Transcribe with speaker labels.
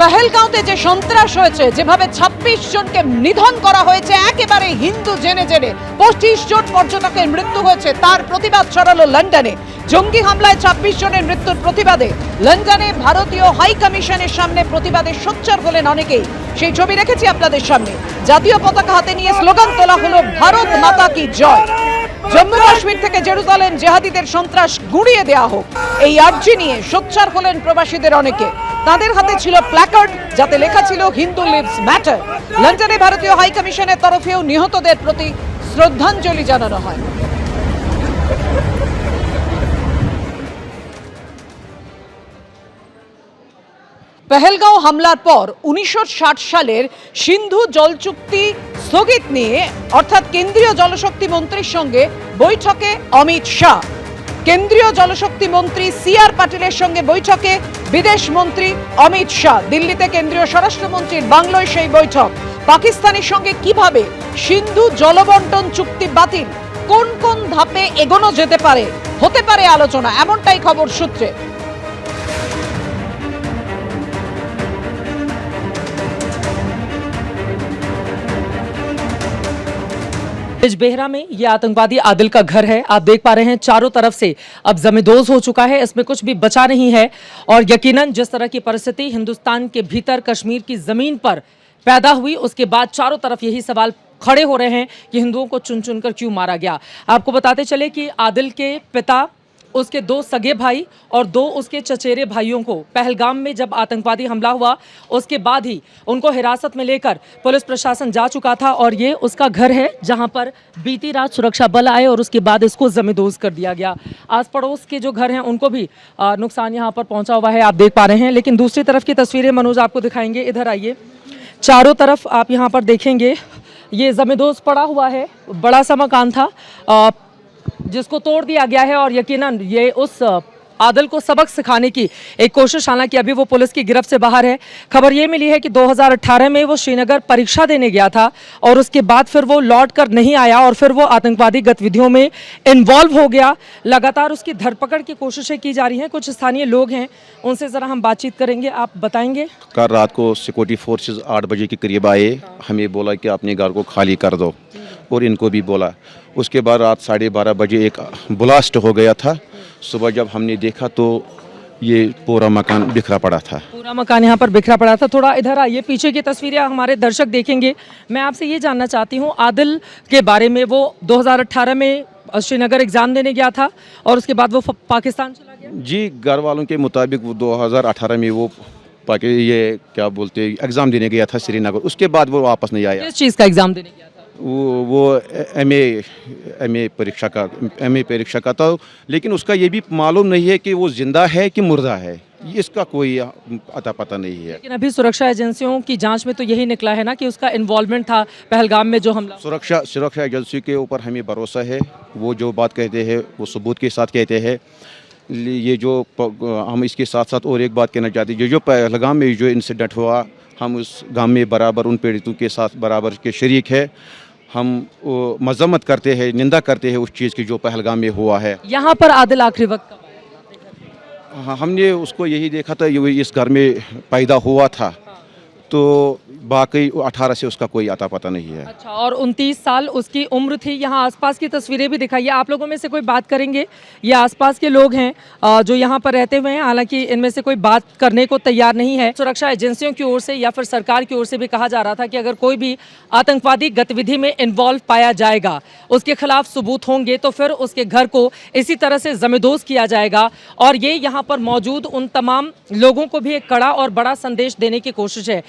Speaker 1: পহেলগাঁওতে যে সন্ত্রাস হয়েছে, যেভাবে ২৬ জনকে নিধন করা হয়েছে একেবারে হিন্দু জেনে জেনে, ২৫ জন পর্যটকের মৃত্যু হয়েছে, তার প্রতিবাদ ছড়ালো লন্ডনে। জঙ্গি হামলায় ২৬ জনের মৃত্যুর প্রতিবাদে লন্ডনে ভারতীয় হাই কমিশনের সামনে প্রতিবাদে সোচ্চার হলেন অনেকেই। সেই ছবি রেখেছি আপনাদের সামনে। জাতীয় পতাকা হাতে নিয়ে স্লোগান তোলা হলো ভারত মাতা কি জয়। জম্মু কাশ্মীর থেকে জেরুজালেম জেহাদিদের সন্ত্রাস গুঁড়িয়ে দেওয়া হোক, এই আর্জি নিয়ে সোচ্চার হলেন প্রবাসীদের অনেকে। তাদের হাতে ছিল প্ল্যাকার্ড, যাতে লেখা ছিল হিন্দু লিভস ম্যাটার। লন্ডনে ভারতীয় হাই কমিশনের তরফেও নিহতদের প্রতি শ্রদ্ধাঞ্জলি জানানো হয়। পহেলগাঁও হামলার পর ১৯৬০ সালের সিন্ধু জল চুক্তি স্থগিত নিয়ে অর্থাৎ কেন্দ্রীয় জলশক্তি মন্ত্রীর সঙ্গে বৈঠকে অমিত শাহ, কেন্দ্রীয় জলশক্তি মন্ত্রী সি.আর. পাটিলের সঙ্গে বৈঠকে বিদেশ মন্ত্রী অমিত শাহ, দিল্লিতে কেন্দ্রীয় স্বরাষ্ট্রমন্ত্রীর বাংলোয় সেই বৈঠক। পাকিস্তানের সঙ্গে কিভাবে সিন্ধু জলবন্টন চুক্তি বাতিল, কোন কোন ধাপে এগোনো যেতে পারে, হতে পারে আলোচনা, এমনটাই খবর সূত্রে।
Speaker 2: बेहरा में ये आतंकवादी आदिल का घर है। आप देख पा रहे हैं चारों तरफ से अब जमींदोज हो चुका है, इसमें कुछ भी बचा नहीं है। और यकीनन जिस तरह की परिस्थिति हिंदुस्तान के भीतर कश्मीर की जमीन पर पैदा हुई, उसके बाद चारों तरफ यही सवाल खड़े हो रहे हैं कि हिंदुओं को चुन चुनकर क्यों मारा गया। आपको बताते चले कि आदिल के पिता, उसके 2 सगे भाई और 2 उसके चचेरे भाइयों को पहलगाम में जब आतंकवादी हमला हुआ उसके बाद ही उनको हिरासत में लेकर पुलिस प्रशासन जा चुका था। और ये उसका घर है जहां पर बीती रात सुरक्षा बल आए और उसके बाद इसको जमींदोज कर दिया गया। आस पड़ोस के जो घर हैं उनको भी नुकसान यहां पर पहुंचा हुआ है, आप देख पा रहे हैं। लेकिन दूसरी तरफ की तस्वीरें मनोज आपको दिखाएंगे, इधर आइए। चारों तरफ आप यहाँ पर देखेंगे ये जमींदोज पड़ा हुआ है। बड़ा सा मकान था जिसको तोड़ दिया गया है और यकीनन ये उस आदिल को सबक सिखाने की एक कोशिश, हालांकि अभी वो पुलिस की गिरफ्त से बाहर है। खबर ये मिली है कि 2018 में वो श्रीनगर परीक्षा देने गया था और उसके बाद फिर वो लौट कर नहीं आया और फिर वो आतंकवादी गतिविधियों में इन्वॉल्व हो गया। लगातार उसकी धरपकड़ की कोशिशें की जा रही हैं। कुछ स्थानीय लोग हैं, उनसे ज़रा हम बातचीत करेंगे, आप बताएंगे।
Speaker 3: कल रात को सिक्योरिटी फोर्सेस 8 बजे के करीब आए, हमें बोला कि अपने घर को खाली कर दो और इनको भी बोला। उसके बाद रात 12:30 बजे एक ब्लास्ट हो गया था। सुबह जब हमने देखा तो ये पूरा मकान बिखरा पड़ा था।
Speaker 2: पूरा मकान यहाँ पर बिखरा पड़ा था। थोड़ा इधर आइए, पीछे की तस्वीरें हमारे दर्शक देखेंगे। मैं आपसे ये जानना चाहती हूँ आदिल के बारे में, वो 2018 में श्रीनगर एग्ज़ाम देने गया था और उसके बाद वो पाकिस्तान चला गया।
Speaker 3: जी, घर वालों के मुताबिक वो 2018 में वो ये क्या बोलते एग्ज़ाम देने गया था श्रीनगर, उसके बाद वो वापस नहीं आया।
Speaker 2: किस चीज़ का एग्ज़ाम देने गया था?
Speaker 3: वो एमए परीक्षा का था, लेकिन उसका ये भी मालूम नहीं है कि वो जिंदा है कि मुर्दा है, इसका कोई अता पता नहीं है।
Speaker 2: लेकिन अभी सुरक्षा एजेंसियों की जांच में तो यही निकला है ना कि उसका इन्वॉल्वमेंट था पहलगाम में जो हमला।
Speaker 3: सुरक्षा एजेंसी के ऊपर हमें भरोसा है, वो जो बात कहते हैं वो सबूत के साथ कहते हैं। ये जो हम इसके साथ साथ और एक बात कहना चाहते हैं, जो पहलगाम में जो इंसिडेंट हुआ, हम उस गांव में बराबर उन पीड़ितों के साथ बराबर के शरीक है। हम मजम्मत करते हैं, निंदा करते हैं उस चीज़ की जो पहलगाम में हुआ है।
Speaker 2: यहाँ पर आदिल आखिरी वक्त कब आया?
Speaker 3: हाँ, हमने उसको यही देखा था, ये इस घर में पैदा हुआ था, तो बाकी 18 से उसका कोई अता पता नहीं है।
Speaker 2: अच्छा, और 29 साल उसकी उम्र थी। यहाँ आसपास की तस्वीरें भी दिखाइए। आप लोगों में से कोई बात करेंगे? ये आसपास के लोग हैं जो यहाँ पर रहते हुए हैं, हालांकि इनमें से कोई बात करने को तैयार नहीं है। सुरक्षा एजेंसियों की ओर से या फिर सरकार की ओर से भी कहा जा रहा था कि अगर कोई भी आतंकवादी गतिविधि में इन्वॉल्व पाया जाएगा, उसके खिलाफ सबूत होंगे, तो फिर उसके घर को इसी तरह से जमींदोज किया जाएगा। और ये यहाँ पर मौजूद उन तमाम लोगों को भी एक कड़ा और बड़ा संदेश देने की कोशिश है।